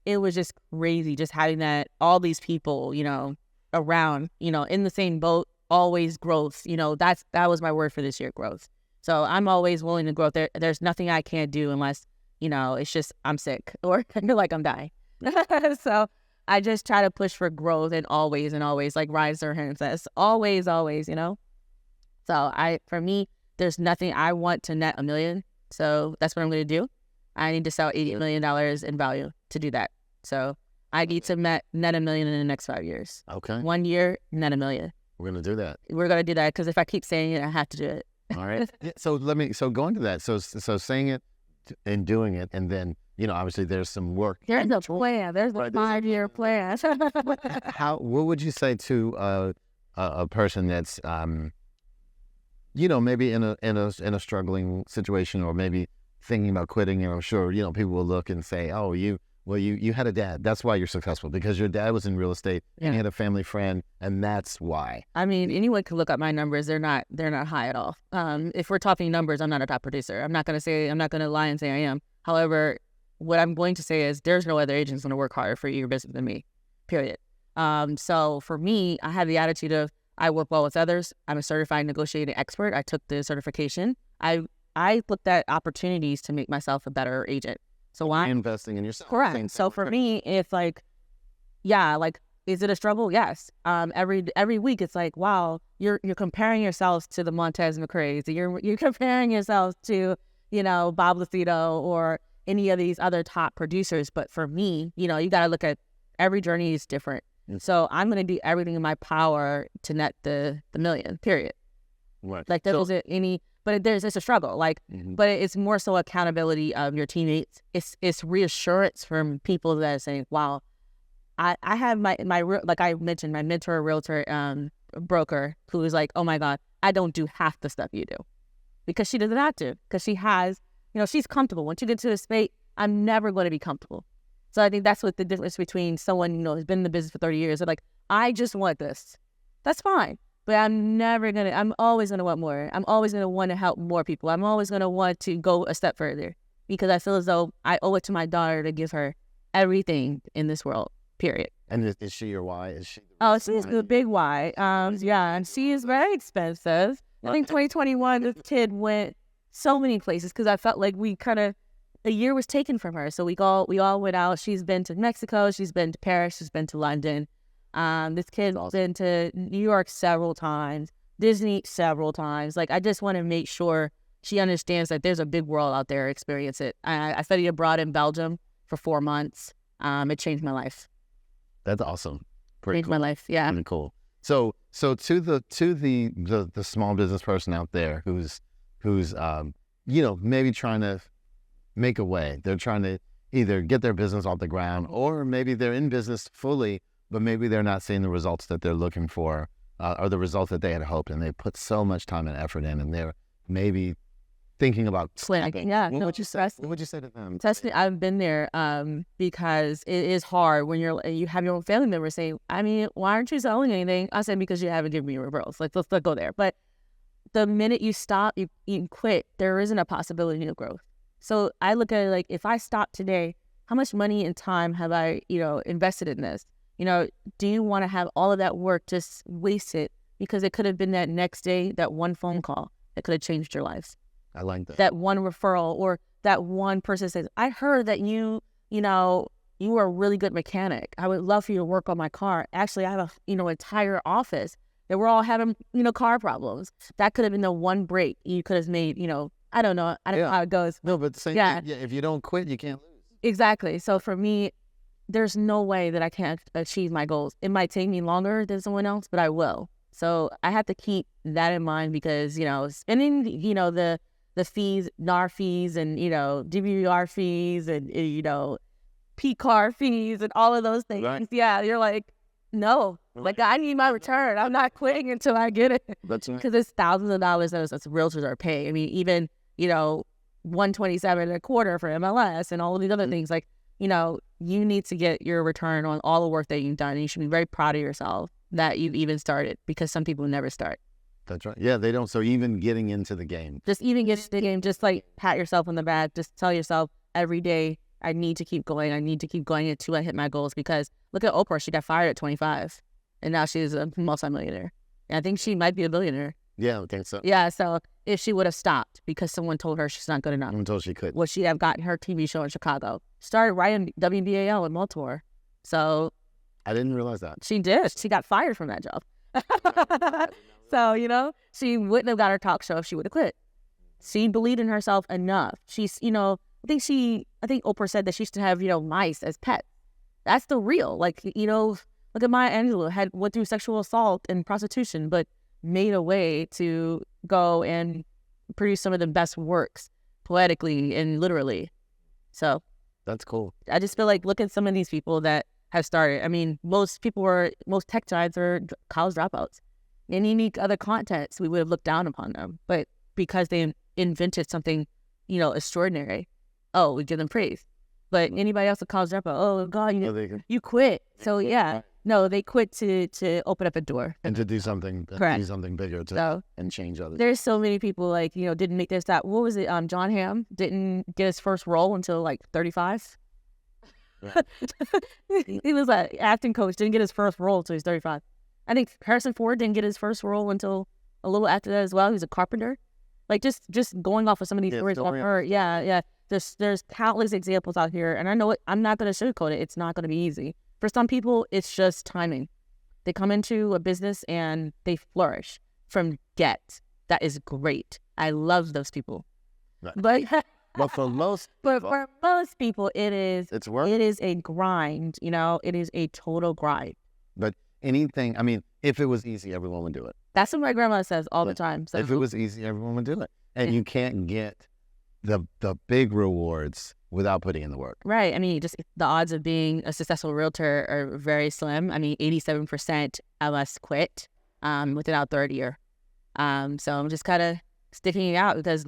it was just crazy just having all these people, around, in the same boat, always growth. That was my word for this year, growth. So I'm always willing to grow. There's nothing I can't do unless, it's just I'm sick or I feel like I'm dying. So I just try to push for growth and always, like Ryan Serhant says, always, So for me, there's nothing. I want to net $1 million. So that's what I'm going to do. I need to sell $80 million in value to do that. So I need to net $1 million in the next 5 years. Okay. 1 year, net $1 million. We're going to do that. We're going to do that because if I keep saying it, I have to do it. All right. So going to that. So saying it and doing it, and then, obviously there's some work. There's a plan. There's a 5-year plan. What would you say to a person that's, maybe in a struggling situation, or maybe thinking about quitting? And I'm sure, people will look and say, oh, you had a dad. That's why you're successful, because your dad was in real estate and you had a family friend, and that's why. I mean, anyone can look up my numbers. They're not high at all. If we're talking numbers, I'm not a top producer. I'm not going to lie and say I am. However, what I'm going to say is there's no other agent's going to work harder for your business than me, period. So for me, I have the attitude of I work well with others. I'm a certified negotiating expert. I took the certification. I looked at opportunities to make myself a better agent. So why investing in yourself? Correct. So for me, it's like, is it a struggle? Yes. Every week, it's like, wow, you're comparing yourselves to the Montez McRae's. You're comparing yourselves to, Bob Lucido or any of these other top producers. But for me, you got to look at every journey is different. Mm-hmm. So I'm going to do everything in my power to net the million, period. Right. Like there wasn't any. But it's a struggle, but it's more so accountability of your teammates. It's reassurance from people that are saying, wow, I have my like I mentioned, my mentor, realtor, broker, who is like, oh my God, I don't do half the stuff you do, because she doesn't have to, because she has, she's comfortable. Once you get to a space, I'm never going to be comfortable. So I think that's what the difference between someone, who's been in the business for 30 years. They're like, I just want this. That's fine. But I'm always going to want more. I'm always going to want to help more people. I'm always going to want to go a step further, because I feel as though I owe it to my daughter to give her everything in this world, period. And is she your why? She's the big why. And she is very expensive. I think 2021, this kid went so many places, because I felt like a year was taken from her. So we all went out. She's been to Mexico. She's been to Paris. She's been to London. This kid's been to New York several times, Disney several times. Like, I just want to make sure she understands that there's a big world out there. Experience it. I studied abroad in Belgium for 4 months. It changed my life. That's awesome. Changed my life. Yeah. Pretty cool. So to the small business person out there who's maybe trying to make a way. They're trying to either get their business off the ground, or maybe they're in business fully, but maybe they're not seeing the results that they're looking for, or the results that they had hoped, and they put so much time and effort in, and they're maybe thinking about stopping. Yeah. What would you say to them? I've been there, because it is hard when you have your own family members saying, I mean, why aren't you selling anything? I said, because you haven't given me your referrals. Like, let's go there. But the minute you stop, you quit, there isn't a possibility of growth. So I look at it like, if I stop today, how much money and time have I, invested in this? Do you want to have all of that work just wasted because it could have been that next day, that one phone call that could have changed your lives? I like that. That one referral, or that one person says, I heard that you were a really good mechanic. I would love for you to work on my car. Actually, I have a, entire office that we're all having, car problems. That could have been the one break you could have made, I don't know. I don't know how it goes. No, but same thing. Yeah, if you don't quit, you can't lose. Exactly. So for me, there's no way that I can't achieve my goals. It might take me longer than someone else, but I will. So I have to keep that in mind, because, and then, the fees, NAR fees, and, DVR fees, and, PCAR fees, and all of those things. Right. Yeah, you're like, no, like, I need my return. I'm not quitting until I get it. That's right. Because it's thousands of dollars that realtors are paying. I mean, even, $127 a quarter for MLS and all of these other things. Like, you need to get your return on all the work that you've done. And you should be very proud of yourself that you've even started, because some people never start. That's right. Yeah, they don't. So even getting into the game. Just even get into the game, just like pat yourself on the back. Just tell yourself every day, I need to keep going. I need to keep going until I hit my goals. Because look at Oprah. She got fired at 25, and now she's a multimillionaire. And I think she might be a billionaire. Yeah, I think so. Yeah. So if she would have stopped because someone told her she's not good enough, Until she could. would she have gotten her TV show in Chicago? Started writing WBAL in Baltimore. So I didn't realize that. she did. She got fired from that job. So, you know, she wouldn't have got her talk show if she would have quit. She believed in herself enough. She's, you know, I think Oprah said that she used to have, you know, mice as pets. That's the real. Like, you know, look at Maya Angelou, went through sexual assault and prostitution, but made a way to go and produce some of the best works poetically and literally. So That's cool. I just feel like, look at some of these people that have started. I mean, most tech giants are college dropouts. Any unique other contents, we would have looked down upon them. But because they invented something, you know, extraordinary, oh, we give them praise. But anybody else a college dropout, oh God, you quit. So yeah, no, they quit to open up a door and to do something, Correct. Do something bigger and change others. There's so many people like, you know, didn't make this that. What was it? John Hamm didn't get his first role until like 35. Right. He was an acting coach, didn't get his first role until he's 35. I think Harrison Ford didn't get his first role until a little after that as well. He was a carpenter. Like just going off of some of these stories I've heard. Yeah. There's countless examples out here, and I know I'm not going to sugarcoat it. It's not going to be easy. For some people, it's just timing. They come into a business and they flourish from get. That is great. I love those people. Right. But for most people, it's work. It is a grind. You know, it is a total grind. But anything, I mean, if it was easy, everyone would do it. That's what my grandma says all the time. So. If it was easy, everyone would do it. And you can't get the big rewards without putting in the work. Right. I mean, just the odds of being a successful realtor are very slim. I mean, 87% of us quit within our third year. So I'm just kind of sticking it out because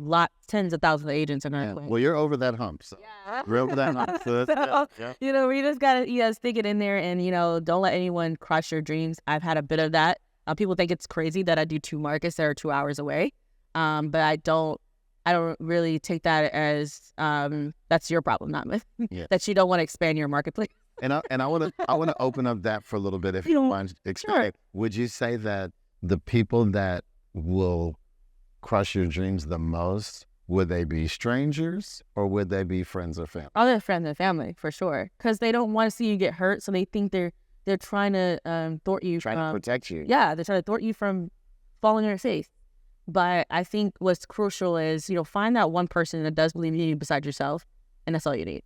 tens of thousands of agents are going to quit. Well, you're over that hump. So. Yeah. We're over that hump. So you know, we just got to stick it in there and, you know, don't let anyone crush your dreams. I've had a bit of that. People think it's crazy that I do 2 markets that are 2 hours away. But I don't really take that as that's your problem, not mine. Yeah. That you don't want to expand your marketplace. And I want to open up that for a little bit if you don't mind. Sure. Would you say that the people that will crush your dreams the most, would they be strangers or would they be friends or family? Oh, they're friends and family for sure, because they don't want to see you get hurt, so they think they're trying to thwart you, trying to protect you. Yeah, they're trying to thwart you from falling on your face. But I think what's crucial is, you know, find that one person that does believe in you beside yourself, and that's all you need.